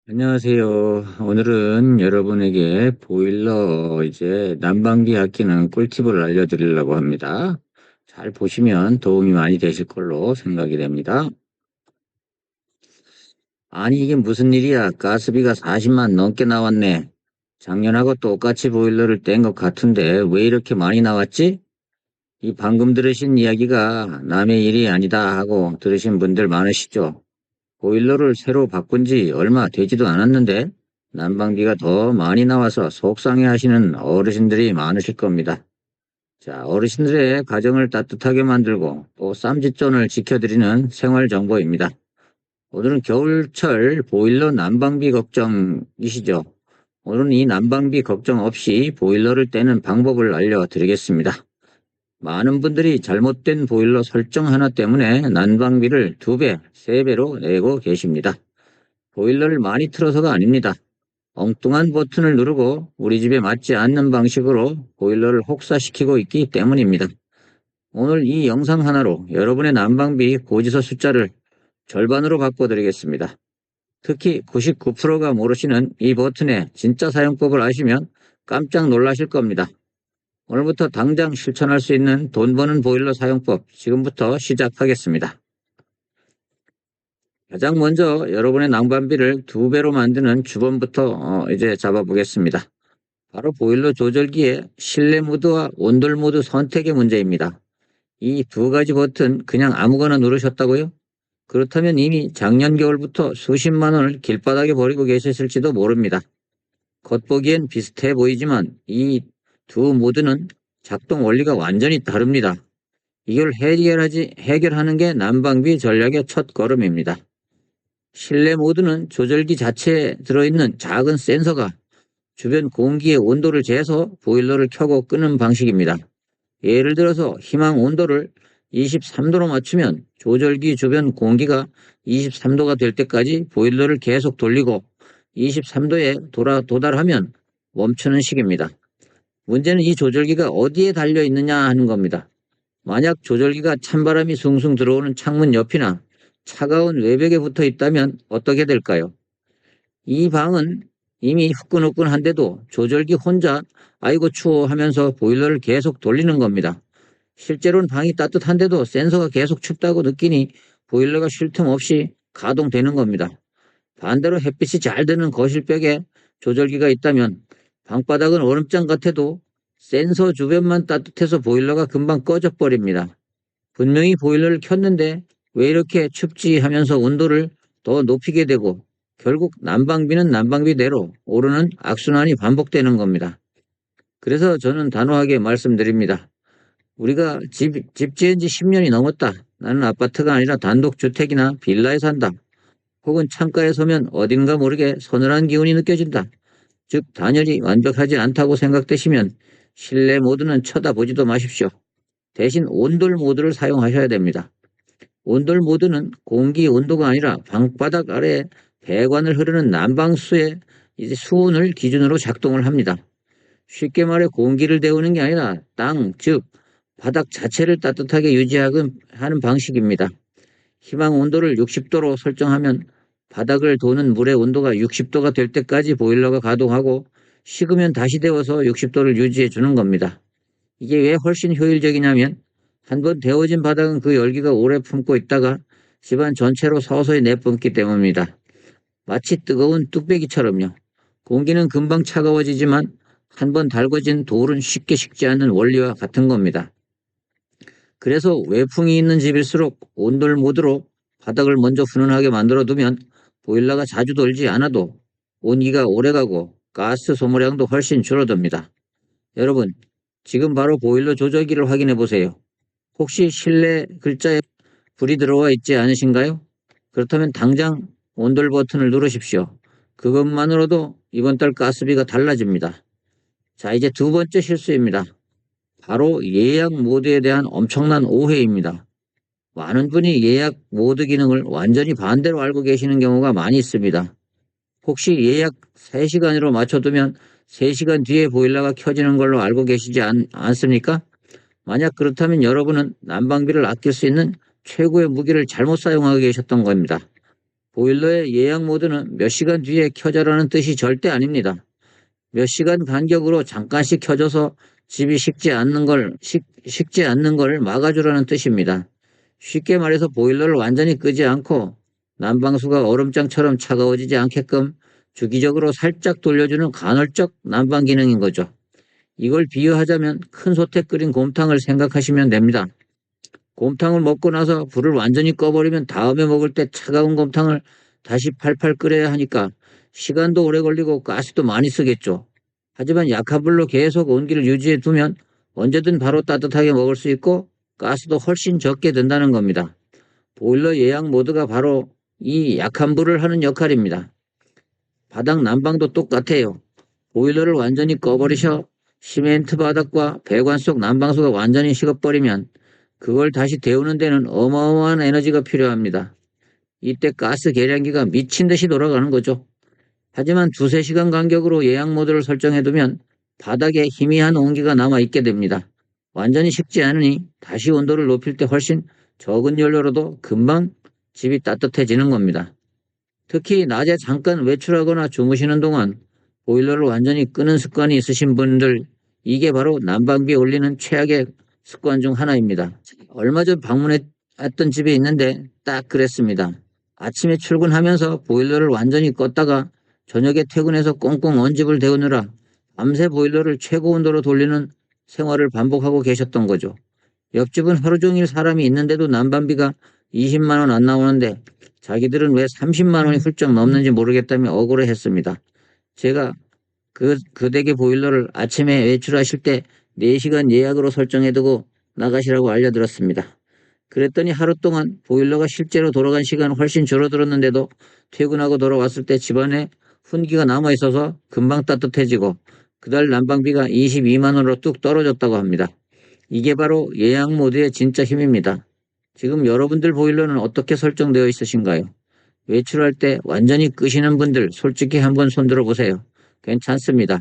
안녕하세요. 오늘은 여러분에게 보일러 난방비 아끼는 꿀팁을 알려드리려고 합니다. 잘 보시면 도움이 많이 되실 걸로 생각이 됩니다. 아니 이게 무슨 일이야? 가스비가 40만 넘게 나왔네. 작년하고 똑같이 보일러를 뗀 것 같은데 왜 이렇게 많이 나왔지? 이 방금 들으신 이야기가 남의 일이 아니다 하고 들으신 분들 많으시죠? 보일러를 새로 바꾼 지 얼마 되지도 않았는데 난방비가 더 많이 나와서 속상해 하시는 어르신들이 많으실 겁니다. 자, 어르신들의 가정을 따뜻하게 만들고 또 쌈짓돈을 지켜드리는 생활 정보입니다. 오늘은 겨울철 보일러 난방비 걱정이시죠? 오늘은 이 난방비 걱정 없이 보일러를 떼는 방법을 알려드리겠습니다. 많은 분들이 잘못된 보일러 설정 하나 때문에 난방비를 2배, 3배로 내고 계십니다. 보일러를 많이 틀어서가 아닙니다. 엉뚱한 버튼을 누르고 우리 집에 맞지 않는 방식으로 보일러를 혹사시키고 있기 때문입니다. 오늘 이 영상 하나로 여러분의 난방비 고지서 숫자를 절반으로 바꿔드리겠습니다. 특히 99%가 모르시는 이 버튼의 진짜 사용법을 아시면 깜짝 놀라실 겁니다. 오늘부터 당장 실천할 수 있는 돈 버는 보일러 사용법 지금부터 시작하겠습니다. 가장 먼저 여러분의 난방비를 2배로 만드는 주범부터 잡아보겠습니다. 바로 보일러 조절기의 실내 모드와 온돌 모드 선택의 문제입니다. 이 두 가지 버튼 그냥 아무거나 누르셨다고요? 그렇다면 이미 작년 겨울부터 수십만 원을 길바닥에 버리고 계셨을지도 모릅니다. 겉보기엔 비슷해 보이지만 이 두 모드는 작동 원리가 완전히 다릅니다. 이걸 해결하는 게 난방비 전략의 첫 걸음입니다. 실내 모드는 조절기 자체에 들어있는 작은 센서가 주변 공기의 온도를 재서 보일러를 켜고 끄는 방식입니다. 예를 들어서 희망 온도를 23도로 맞추면 조절기 주변 공기가 23도가 될 때까지 보일러를 계속 돌리고 23도에 도달하면 멈추는 식입니다. 문제는 이 조절기가 어디에 달려 있느냐 하는 겁니다. 만약 조절기가 찬바람이 숭숭 들어오는 창문 옆이나 차가운 외벽에 붙어 있다면 어떻게 될까요? 이 방은 이미 후끈후끈한데도 조절기 혼자 아이고 추워 하면서 보일러를 계속 돌리는 겁니다. 실제로는 방이 따뜻한데도 센서가 계속 춥다고 느끼니 보일러가 쉴 틈 없이 가동되는 겁니다. 반대로 햇빛이 잘 드는 거실벽에 조절기가 있다면 방바닥은 얼음장 같아도 센서 주변만 따뜻해서 보일러가 금방 꺼져 버립니다. 분명히 보일러를 켰는데 왜 이렇게 춥지 하면서 온도를 더 높이게 되고 결국 난방비는 난방비대로 오르는 악순환이 반복되는 겁니다. 그래서 저는 단호하게 말씀드립니다. 우리가 집 지은 지 10년이 넘었다. 나는 아파트가 아니라 단독주택이나 빌라에 산다. 혹은 창가에 서면 어딘가 모르게 서늘한 기운이 느껴진다. 즉 단열이 완벽하지 않다고 생각되시면 실내 모드는 쳐다보지도 마십시오. 대신 온돌 모드를 사용하셔야 됩니다. 온돌 모드는 공기 온도가 아니라 방바닥 아래 배관을 흐르는 난방수의 수온을 기준으로 작동을 합니다. 쉽게 말해 공기를 데우는 게 아니라 땅, 즉 바닥 자체를 따뜻하게 유지하는 방식입니다. 희망 온도를 60도로 설정하면 바닥을 도는 물의 온도가 60도가 될 때까지 보일러가 가동하고 식으면 다시 데워서 60도를 유지해 주는 겁니다. 이게 왜 훨씬 효율적이냐면 한번 데워진 바닥은 그 열기가 오래 품고 있다가 집안 전체로 서서히 내뿜기 때문입니다. 마치 뜨거운 뚝배기처럼요. 공기는 금방 차가워지지만 한번 달궈진 돌은 쉽게 식지 않는 원리와 같은 겁니다. 그래서 외풍이 있는 집일수록 온돌 모드로 바닥을 먼저 훈훈하게 만들어 두면 보일러가 자주 돌지 않아도 온기가 오래가고 가스 소모량도 훨씬 줄어듭니다. 여러분, 지금 바로 보일러 조절기를 확인해 보세요. 혹시 실내 글자에 불이 들어와 있지 않으신가요? 그렇다면 당장 온돌 버튼을 누르십시오. 그것만으로도 이번 달 가스비가 달라집니다. 자, 이제 두 번째 실수입니다. 바로 예약 모드에 대한 엄청난 오해입니다. 많은 분이 예약 모드 기능을 완전히 반대로 알고 계시는 경우가 많이 있습니다. 혹시 예약 3시간으로 맞춰두면 3시간 뒤에 보일러가 켜지는 걸로 알고 계시지 않습니까? 만약 그렇다면 여러분은 난방비를 아낄 수 있는 최고의 무기를 잘못 사용하고 계셨던 겁니다. 보일러의 예약 모드는 몇 시간 뒤에 켜자라는 뜻이 절대 아닙니다. 몇 시간 간격으로 잠깐씩 켜져서 집이 식지 않는 걸 막아주라는 뜻입니다. 쉽게 말해서 보일러를 완전히 끄지 않고 난방수가 얼음장처럼 차가워지지 않게끔 주기적으로 살짝 돌려주는 간헐적 난방 기능인 거죠. 이걸 비유하자면 큰 솥에 끓인 곰탕을 생각하시면 됩니다. 곰탕을 먹고 나서 불을 완전히 꺼버리면 다음에 먹을 때 차가운 곰탕을 다시 팔팔 끓여야 하니까 시간도 오래 걸리고 가스도 많이 쓰겠죠. 하지만 약한 불로 계속 온기를 유지해 두면 언제든 바로 따뜻하게 먹을 수 있고 가스도 훨씬 적게 든다는 겁니다. 보일러 예약 모드가 바로 이 약한 불을 하는 역할입니다. 바닥 난방도 똑같아요. 보일러를 완전히 꺼버리셔 시멘트 바닥과 배관 속 난방수가 완전히 식어버리면 그걸 다시 데우는 데는 어마어마한 에너지가 필요합니다. 이때 가스 계량기가 미친 듯이 돌아가는 거죠. 하지만 두세 시간 간격으로 예약 모드를 설정해두면 바닥에 희미한 온기가 남아있게 됩니다. 완전히 식지 않으니 다시 온도를 높일 때 훨씬 적은 연료로도 금방 집이 따뜻해지는 겁니다. 특히 낮에 잠깐 외출하거나 주무시는 동안 보일러를 완전히 끄는 습관이 있으신 분들, 이게 바로 난방비에 올리는 최악의 습관 중 하나입니다. 얼마 전 방문했던 집에 있는데 딱 그랬습니다. 아침에 출근하면서 보일러를 완전히 껐다가 저녁에 퇴근해서 꽁꽁 언집을 데우느라 밤새 보일러를 최고 온도로 돌리는 생활을 반복하고 계셨던 거죠. 옆집은 하루 종일 사람이 있는데도 난방비가 20만 원 안 나오는데 자기들은 왜 30만 원이 훌쩍 넘는지 모르겠다며 억울해했습니다. 제가 그 댁의 보일러를 아침에 외출하실 때 4시간 예약으로 설정해두고 나가시라고 알려드렸습니다. 그랬더니 하루 동안 보일러가 실제로 돌아간 시간은 훨씬 줄어들었는데도 퇴근하고 돌아왔을 때 집안에 훈기가 남아있어서 금방 따뜻해지고 그달 난방비가 22만 원으로 뚝 떨어졌다고 합니다. 이게 바로 예약 모드의 진짜 힘입니다. 지금 여러분들 보일러는 어떻게 설정되어 있으신가요? 외출할 때 완전히 끄시는 분들 솔직히 한번 손들어 보세요. 괜찮습니다.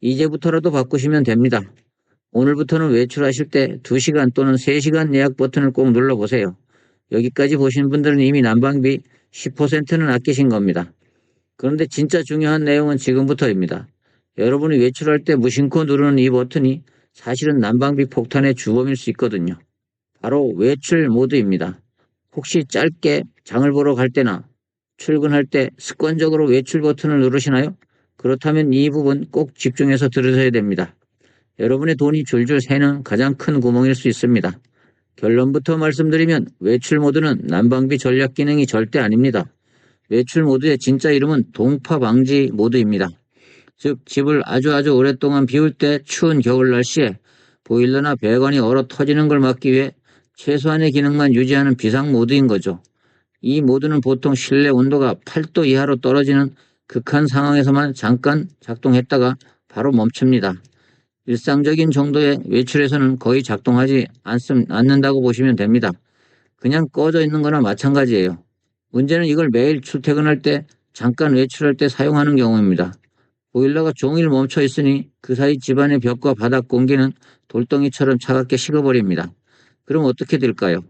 이제부터라도 바꾸시면 됩니다. 오늘부터는 외출하실 때 2시간 또는 3시간 예약 버튼을 꼭 눌러보세요. 여기까지 보신 분들은 이미 난방비 10%는 아끼신 겁니다. 그런데 진짜 중요한 내용은 지금부터입니다. 여러분이 외출할 때 무심코 누르는 이 버튼이 사실은 난방비 폭탄의 주범일 수 있거든요. 바로 외출 모드입니다. 혹시 짧게 장을 보러 갈 때나 출근할 때 습관적으로 외출 버튼을 누르시나요? 그렇다면 이 부분 꼭 집중해서 들으셔야 됩니다. 여러분의 돈이 줄줄 새는 가장 큰 구멍일 수 있습니다. 결론부터 말씀드리면 외출 모드는 난방비 절약 기능이 절대 아닙니다. 외출 모드의 진짜 이름은 동파 방지 모드입니다. 즉 집을 아주 오랫동안 비울 때 추운 겨울 날씨에 보일러나 배관이 얼어 터지는 걸 막기 위해 최소한의 기능만 유지하는 비상 모드인 거죠. 이 모드는 보통 실내 온도가 8도 이하로 떨어지는 극한 상황에서만 잠깐 작동했다가 바로 멈춥니다. 일상적인 정도의 외출에서는 거의 작동하지 않는다고 보시면 됩니다. 그냥 꺼져 있는 거나 마찬가지예요. 문제는 이걸 매일 출퇴근할 때 잠깐 외출할 때 사용하는 경우입니다. 보일러가 종일 멈춰 있으니 그 사이 집안의 벽과 바닥 공기는 돌덩이처럼 차갑게 식어버립니다. 그럼 어떻게 될까요?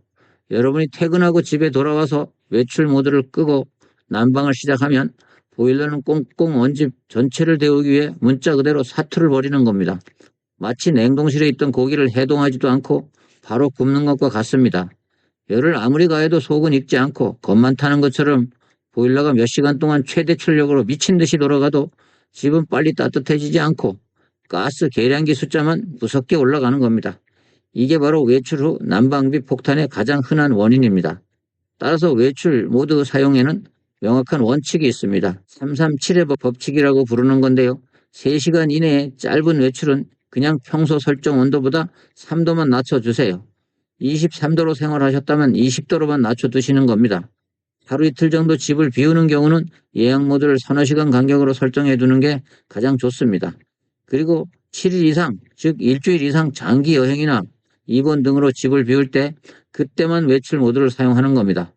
여러분이 퇴근하고 집에 돌아와서 외출 모드를 끄고 난방을 시작하면 보일러는 꽁꽁 언 집 전체를 데우기 위해 문자 그대로 사투를 벌이는 겁니다. 마치 냉동실에 있던 고기를 해동하지도 않고 바로 굽는 것과 같습니다. 열을 아무리 가해도 속은 익지 않고 겁만 타는 것처럼 보일러가 몇 시간 동안 최대 출력으로 미친 듯이 돌아가도 집은 빨리 따뜻해지지 않고 가스 계량기 숫자만 무섭게 올라가는 겁니다. 이게 바로 외출 후 난방비 폭탄의 가장 흔한 원인입니다. 따라서 외출 모드 사용에는 명확한 원칙이 있습니다. 337의 법칙이라고 부르는 건데요. 3시간 이내에 짧은 외출은 그냥 평소 설정 온도보다 3도만 낮춰주세요. 23도로 생활하셨다면 20도로만 낮춰두시는 겁니다. 하루 이틀 정도 집을 비우는 경우는 예약 모드를 서너 시간 간격으로 설정해 두는 게 가장 좋습니다. 그리고 7일 이상, 즉 일주일 이상 장기 여행이나 입원 등으로 집을 비울 때 그때만 외출 모드를 사용하는 겁니다.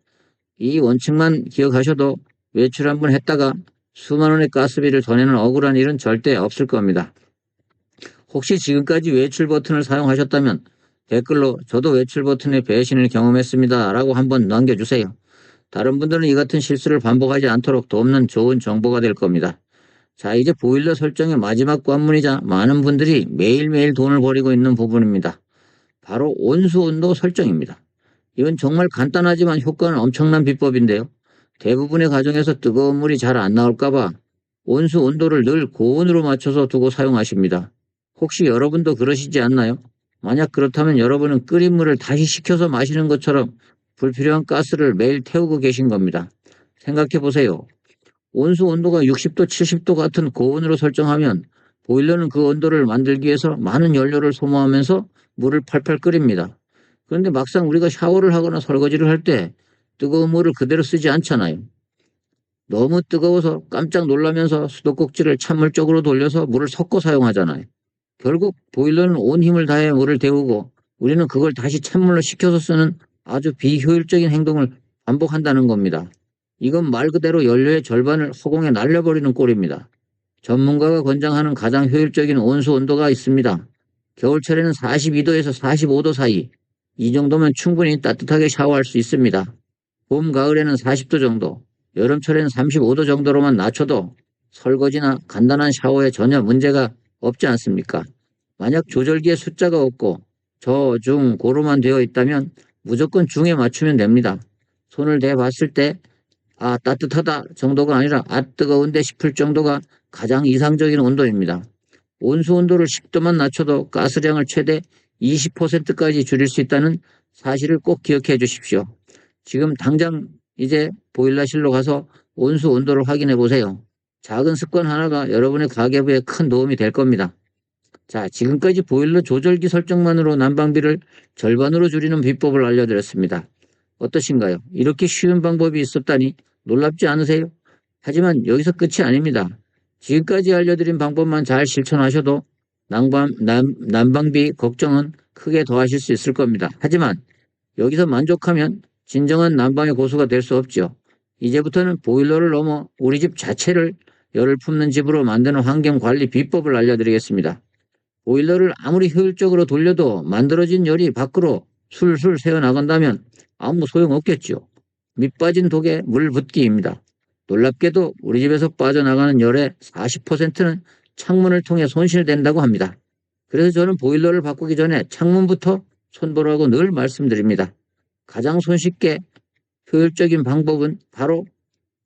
이 원칙만 기억하셔도 외출 한번 했다가 수만 원의 가스비를 더 내는 억울한 일은 절대 없을 겁니다. 혹시 지금까지 외출 버튼을 사용하셨다면 댓글로 저도 외출 버튼의 배신을 경험했습니다 라고 한번 남겨주세요. 다른 분들은 이 같은 실수를 반복하지 않도록 돕는 좋은 정보가 될 겁니다. 자, 이제 보일러 설정의 마지막 관문이자 많은 분들이 매일매일 돈을 버리고 있는 부분입니다. 바로 온수 온도 설정입니다. 이건 정말 간단하지만 효과는 엄청난 비법인데요. 대부분의 가정에서 뜨거운 물이 잘 안 나올까봐 온수 온도를 늘 고온으로 맞춰서 두고 사용하십니다. 혹시 여러분도 그러시지 않나요? 만약 그렇다면 여러분은 끓인 물을 다시 식혀서 마시는 것처럼 불필요한 가스를 매일 태우고 계신 겁니다. 생각해 보세요. 온수 온도가 60도, 70도 같은 고온으로 설정하면 보일러는 그 온도를 만들기 위해서 많은 연료를 소모하면서 물을 팔팔 끓입니다. 그런데 막상 우리가 샤워를 하거나 설거지를 할 때 뜨거운 물을 그대로 쓰지 않잖아요. 너무 뜨거워서 깜짝 놀라면서 수도꼭지를 찬물 쪽으로 돌려서 물을 섞어 사용하잖아요. 결국 보일러는 온 힘을 다해 물을 데우고 우리는 그걸 다시 찬물로 식혀서 쓰는 아주 비효율적인 행동을 반복한다는 겁니다. 이건 말 그대로 연료의 절반을 허공에 날려버리는 꼴입니다. 전문가가 권장하는 가장 효율적인 온수 온도가 있습니다. 겨울철에는 42도에서 45도 사이, 이 정도면 충분히 따뜻하게 샤워할 수 있습니다. 봄, 가을에는 40도 정도, 여름철에는 35도 정도로만 낮춰도 설거지나 간단한 샤워에 전혀 문제가 없지 않습니까? 만약 조절기에 숫자가 없고 저, 중, 고로만 되어 있다면 무조건 중에 맞추면 됩니다. 손을 대봤을 때 따뜻하다 정도가 아니라 뜨거운데 싶을 정도가 가장 이상적인 온도입니다. 온수 온도를 10도만 낮춰도 가스량을 최대 20%까지 줄일 수 있다는 사실을 꼭 기억해 주십시오. 지금 당장 이제 보일러실로 가서 온수 온도를 확인해 보세요. 작은 습관 하나가 여러분의 가계부에 큰 도움이 될 겁니다. 자, 지금까지 보일러 조절기 설정만으로 난방비를 절반으로 줄이는 비법을 알려드렸습니다. 어떠신가요? 이렇게 쉬운 방법이 있었다니 놀랍지 않으세요? 하지만 여기서 끝이 아닙니다. 지금까지 알려드린 방법만 잘 실천하셔도 난방비 걱정은 크게 더하실 수 있을 겁니다. 하지만 여기서 만족하면 진정한 난방의 고수가 될 수 없죠. 이제부터는 보일러를 넘어 우리 집 자체를 열을 품는 집으로 만드는 환경관리 비법을 알려드리겠습니다. 보일러를 아무리 효율적으로 돌려도 만들어진 열이 밖으로 술술 새어나간다면 아무 소용없겠죠. 밑 빠진 독에 물 붓기입니다. 놀랍게도 우리 집에서 빠져나가는 열의 40%는 창문을 통해 손실된다고 합니다. 그래서 저는 보일러를 바꾸기 전에 창문부터 손보라고 늘 말씀드립니다. 가장 손쉽게 효율적인 방법은 바로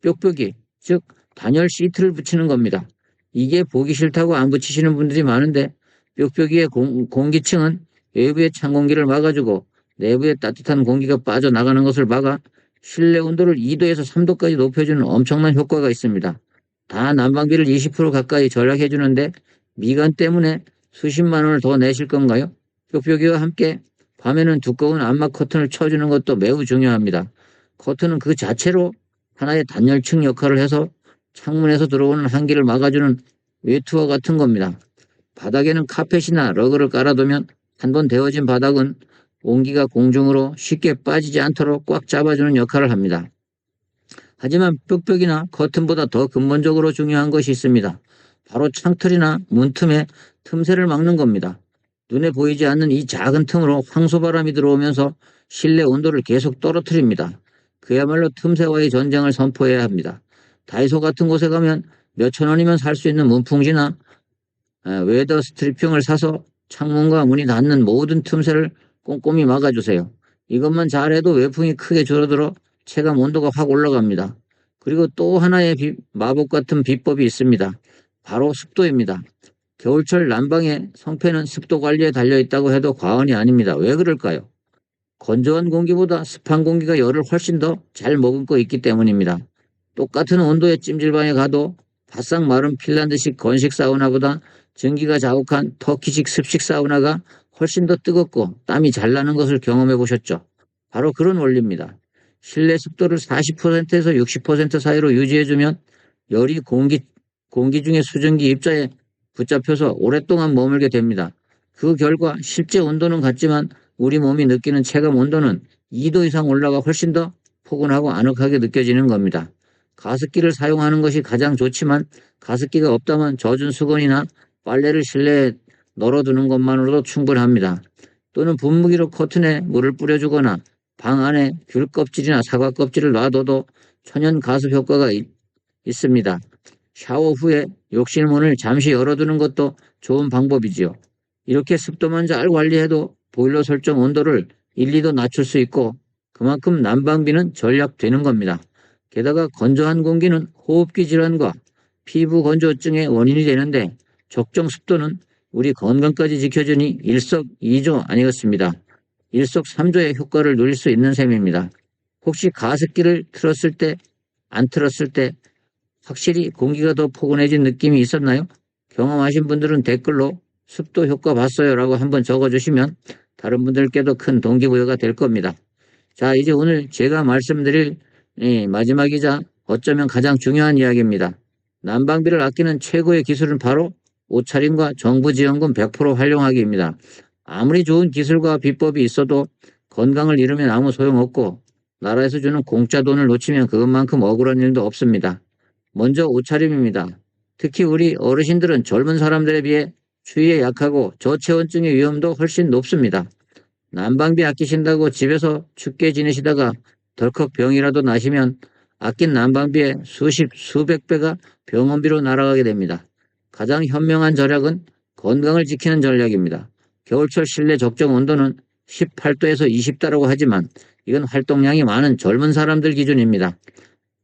뾱뾱이, 즉 단열 시트를 붙이는 겁니다. 이게 보기 싫다고 안 붙이시는 분들이 많은데 뾱뾱이의 공기층은 외부의 찬 공기를 막아주고 내부의 따뜻한 공기가 빠져나가는 것을 막아 실내 온도를 2도에서 3도까지 높여주는 엄청난 효과가 있습니다. 다 난방비를 20% 가까이 절약해 주는데 미간 때문에 수십만 원을 더 내실 건가요? 뾱뾱이와 함께 밤에는 두꺼운 암막 커튼을 쳐주는 것도 매우 중요합니다. 커튼은 그 자체로 하나의 단열층 역할을 해서 창문에서 들어오는 한기를 막아주는 외투와 같은 겁니다. 바닥에는 카펫이나 러그를 깔아두면 한번 데워진 바닥은 온기가 공중으로 쉽게 빠지지 않도록 꽉 잡아주는 역할을 합니다. 하지만 뾱뾱이나 커튼보다 더 근본적으로 중요한 것이 있습니다. 바로 창틀이나 문틈에 틈새를 막는 겁니다. 눈에 보이지 않는 이 작은 틈으로 황소바람이 들어오면서 실내 온도를 계속 떨어뜨립니다. 그야말로 틈새와의 전쟁을 선포해야 합니다. 다이소 같은 곳에 가면 몇천 원이면 살 수 있는 문풍지나 웨더 스트리핑을 사서 창문과 문이 닿는 모든 틈새를 꼼꼼히 막아주세요. 이것만 잘해도 외풍이 크게 줄어들어 체감 온도가 확 올라갑니다. 그리고 또 하나의 마법 같은 비법이 있습니다. 바로 습도입니다. 겨울철 난방의 성패는 습도 관리에 달려있다고 해도 과언이 아닙니다. 왜 그럴까요? 건조한 공기보다 습한 공기가 열을 훨씬 더 잘 머금고 있기 때문입니다. 똑같은 온도의 찜질방에 가도 바싹 마른 핀란드식 건식 사우나보다 전기가 자욱한 터키식 습식 사우나가 훨씬 더 뜨겁고 땀이 잘 나는 것을 경험해 보셨죠? 바로 그런 원리입니다. 실내 습도를 40%에서 60% 사이로 유지해주면 열이 공기 중에 수증기 입자에 붙잡혀서 오랫동안 머물게 됩니다. 그 결과 실제 온도는 같지만 우리 몸이 느끼는 체감 온도는 2도 이상 올라가 훨씬 더 포근하고 아늑하게 느껴지는 겁니다. 가습기를 사용하는 것이 가장 좋지만 가습기가 없다면 젖은 수건이나 빨래를 실내에 널어두는 것만으로도 충분합니다. 또는 분무기로 커튼에 물을 뿌려주거나 방 안에 귤 껍질이나 사과 껍질을 놔둬도 천연 가습 효과가 있습니다. 샤워 후에 욕실 문을 잠시 열어두는 것도 좋은 방법이지요. 이렇게 습도만 잘 관리해도 보일러 설정 온도를 1, 2도 낮출 수 있고 그만큼 난방비는 절약되는 겁니다. 게다가 건조한 공기는 호흡기 질환과 피부 건조증의 원인이 되는데 적정 습도는 우리 건강까지 지켜주니 일석이조 아니겠습니다. 일석삼조의 효과를 누릴 수 있는 셈입니다. 혹시 가습기를 틀었을 때, 안 틀었을 때 확실히 공기가 더 포근해진 느낌이 있었나요? 경험하신 분들은 댓글로 습도 효과 봤어요 라고 한번 적어주시면 다른 분들께도 큰 동기부여가 될 겁니다. 자, 이제 오늘 제가 말씀드릴 마지막이자 어쩌면 가장 중요한 이야기입니다. 난방비를 아끼는 최고의 기술은 바로 옷차림과 정부 지원금 100% 활용하기입니다. 아무리 좋은 기술과 비법이 있어도 건강을 잃으면 아무 소용없고 나라에서 주는 공짜 돈을 놓치면 그것만큼 억울한 일도 없습니다. 먼저 옷차림입니다. 특히 우리 어르신들은 젊은 사람들에 비해 추위에 약하고 저체온증의 위험도 훨씬 높습니다. 난방비 아끼신다고 집에서 춥게 지내시다가 덜컥 병이라도 나시면 아낀 난방비의 수십, 수백 배가 병원비로 날아가게 됩니다. 가장 현명한 전략은 건강을 지키는 전략입니다. 겨울철 실내 적정 온도는 18도에서 20도라고 하지만 이건 활동량이 많은 젊은 사람들 기준입니다.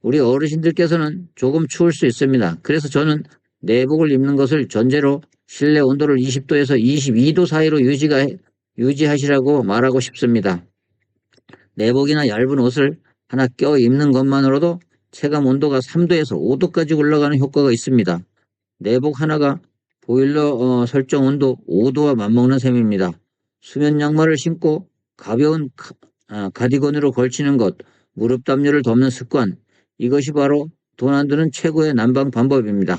우리 어르신들께서는 조금 추울 수 있습니다. 그래서 저는 내복을 입는 것을 전제로 실내 온도를 20도에서 22도 사이로 유지하시라고 말하고 싶습니다. 내복이나 얇은 옷을 하나 껴 입는 것만으로도 체감 온도가 3도에서 5도까지 올라가는 효과가 있습니다. 내복 하나가 보일러 설정 온도 5도와 맞먹는 셈입니다. 수면 양말을 신고 가벼운 가디건으로 걸치는 것, 무릎 담요를 덮는 습관, 이것이 바로 돈 안 드는 최고의 난방 방법입니다.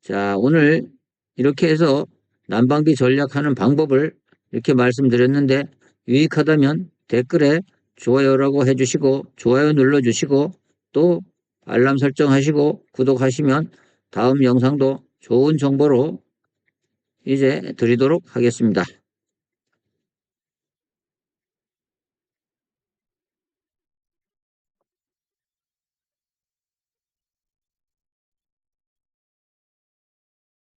자, 오늘 이렇게 해서 난방비 절약하는 방법을 이렇게 말씀드렸는데 유익하다면 댓글에 좋아요라고 해주시고 좋아요 눌러주시고 또 알람 설정하시고 구독하시면 다음 영상도 좋은 정보로 이제 드리도록 하겠습니다.